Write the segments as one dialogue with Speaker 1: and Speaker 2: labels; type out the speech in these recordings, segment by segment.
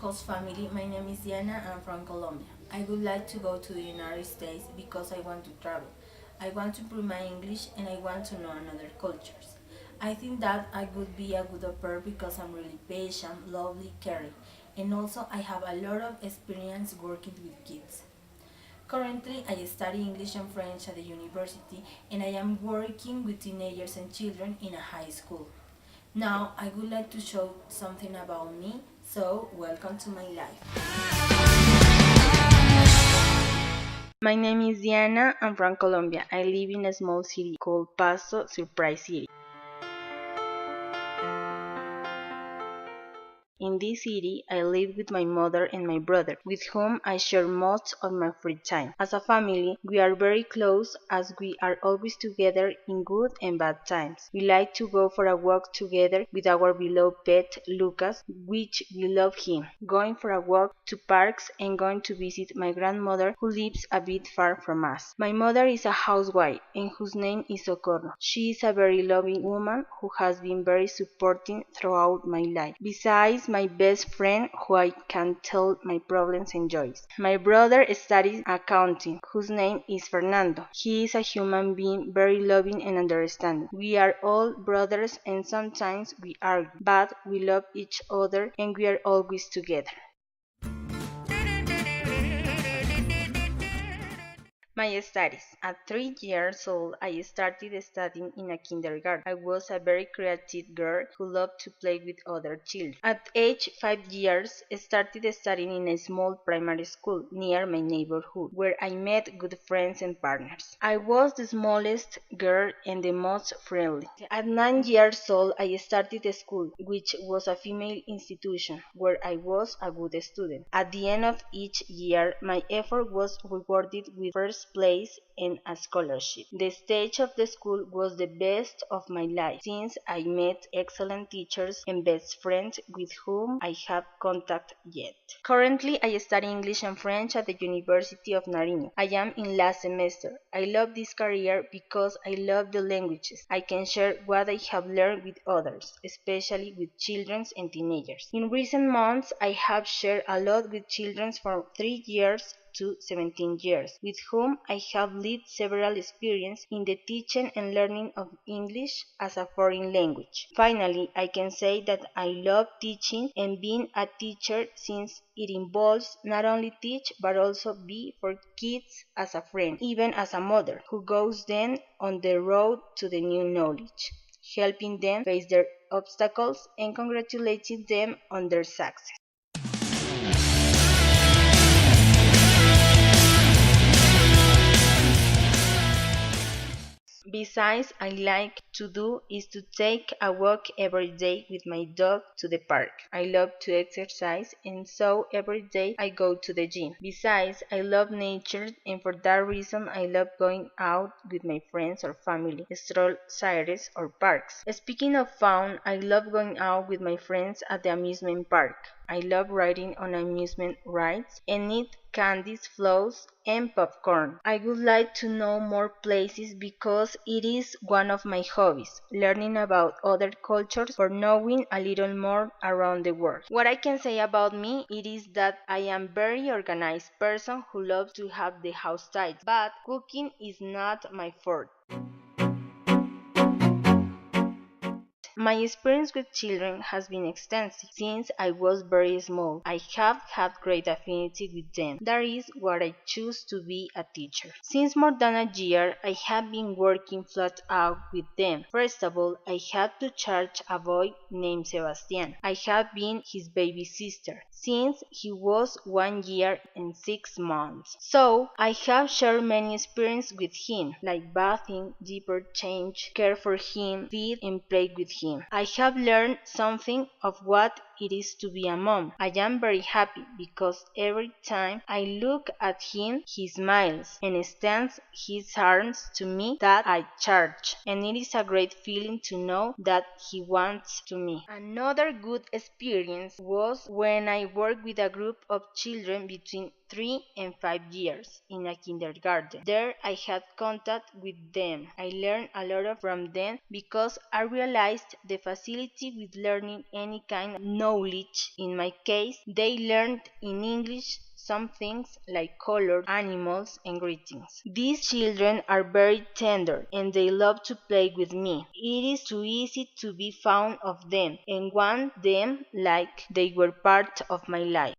Speaker 1: host family. My name is Diana. I'm from Colombia. I would like to go to the United States because I want to travel. I want to improve my English and I want to know another cultures. I think that I would be a good au pair because I'm really patient, lovely, caring, and also I have a lot of experience working with kids. Currently, I study English and French at the university and I am working with teenagers and children in a high school. Now, I would like to show something about me, so welcome to my life. My name is Diana. I'm from Colombia. I live in a small city called Pasto, Surprise City. In this city, I live with my mother and my brother, with whom I share most of my free time. As a family, we are very close as we are always together in good and bad times. We like to go for a walk together with our beloved pet, Lucas, which we love him, going for a walk to parks and going to visit my grandmother who lives a bit far from us. My mother is a housewife and whose name is Socorro. She is a very loving woman who has been very supporting throughout my life. Besides, my best friend who I can tell my problems and joys. My brother studies accounting, whose name is Fernando. He is a human being very loving and understanding. We are all brothers and sometimes we argue, but we love each other and we are always together. My studies. At 3 years old, I started studying in a kindergarten. I was a very creative girl who loved to play with other children. At age 5 years, I started studying in a small primary school near my neighborhood, where I met good friends and partners. I was the smallest girl and the most friendly. At 9 years old, I started school, which was a female institution, where I was a good student. At the end of each year, my effort was rewarded with first place and a scholarship. The stage of the school was the best of my life since I met excellent teachers and best friends with whom I have contact yet. Currently, I study English and French at the University of Nariño. I am in last semester. I love this career because I love the languages. I can share what I have learned with others, especially with children and teenagers. In recent months, I have shared a lot with children from 3 years to 17 years, with whom I have lived several experiences in the teaching and learning of English as a foreign language. Finally, I can say that I love teaching and being a teacher since it involves not only teach but also be for kids as a friend, even as a mother, who goes them on the road to the new knowledge, helping them face their obstacles and congratulating them on their success. Besides, I like to do is to take a walk every day with my dog to the park. I love to exercise and so every day I go to the gym. Besides, I love nature and for that reason I love going out with my friends or family, stroll sites or parks. Speaking of fun, I love going out with my friends at the amusement park. I love riding on amusement rides and eat candies, flows, and popcorn. I would like to know more places because it is one of my hobbies, learning about other cultures or knowing a little more around the world. What I can say about me, it is that I am very organized person who loves to have the house tidy, but cooking is not my forte. My experience with children has been extensive. Since I was very small, I have had great affinity with them. That is why I choose to be a teacher. Since more than a year, I have been working flat out with them. First of all, I had to charge a boy named Sebastian. I have been his baby sister since he was 1 year and 6 months. So, I have shared many experiences with him, like bathing, diaper change, care for him, feed and play with him. I have learned something of what it is to be a mom. I am very happy because every time I look at him, he smiles and extends his arms to me that I charge, and it is a great feeling to know that he wants to me. Another good experience was when I worked with a group of children between 3 and 5 years in a kindergarten. There I had contact with them. I learned a lot from them because I realized the facility with learning any kind of knowledge. In my case, they learned in English some things like colors, animals, and greetings. These children are very tender and they love to play with me. It is too easy to be fond of them and want them like they were part of my life.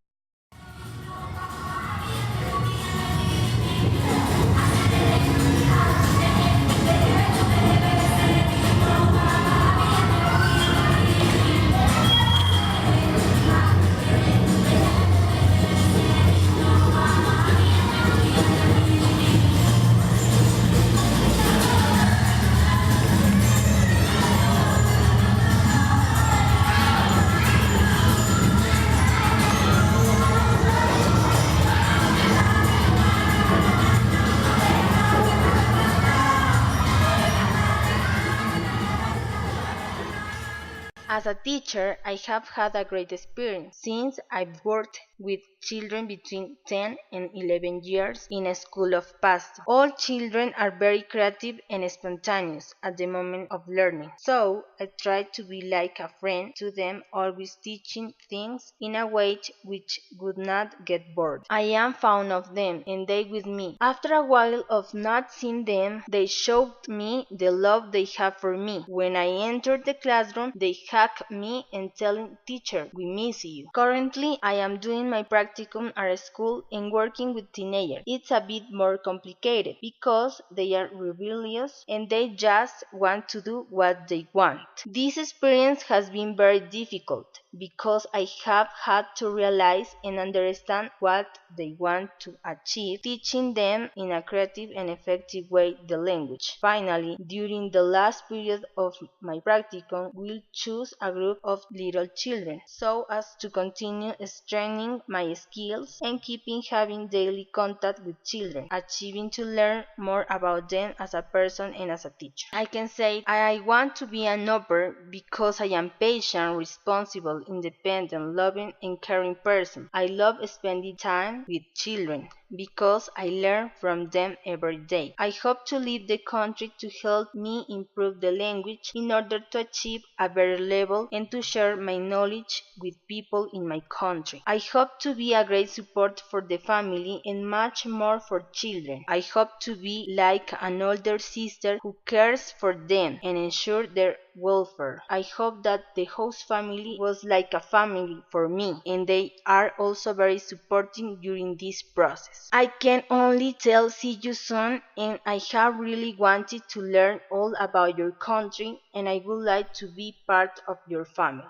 Speaker 1: As a teacher, I have had a great experience since I've worked with children between 10 and 11 years in a school of Pasto. All children are very creative and spontaneous at the moment of learning, so I try to be like a friend to them, always teaching things in a way which would not get bored. I am fond of them and they with me. After a while of not seeing them, they showed me the love they have for me. When I entered the classroom, they hugged me and telling teacher, we miss you. Currently, I am doing my practicum at a school and working with teenagers. It's a bit more complicated because they are rebellious and they just want to do what they want. This experience has been very difficult because I have had to realize and understand what they want to achieve, teaching them in a creative and effective way the language. Finally, during the last period of my practicum, we'll choose a group of little children so as to continue strengthening my skills and keeping having daily contact with children, achieving to learn more about them as a person and as a teacher. I can say I want to be an au pair because I am patient, responsible, independent, loving and caring person. I love spending time with children because I learn from them every day. I hope to leave the country to help me improve the language in order to achieve a better level and to share my knowledge with people in my country. I hope to be a great support for the family and much more for children. I hope to be like an older sister who cares for them and ensure their welfare. I hope that the host family was like a family for me and they are also very supporting during this process. I can only tell see you soon and I have really wanted to learn all about your country and I would like to be part of your family.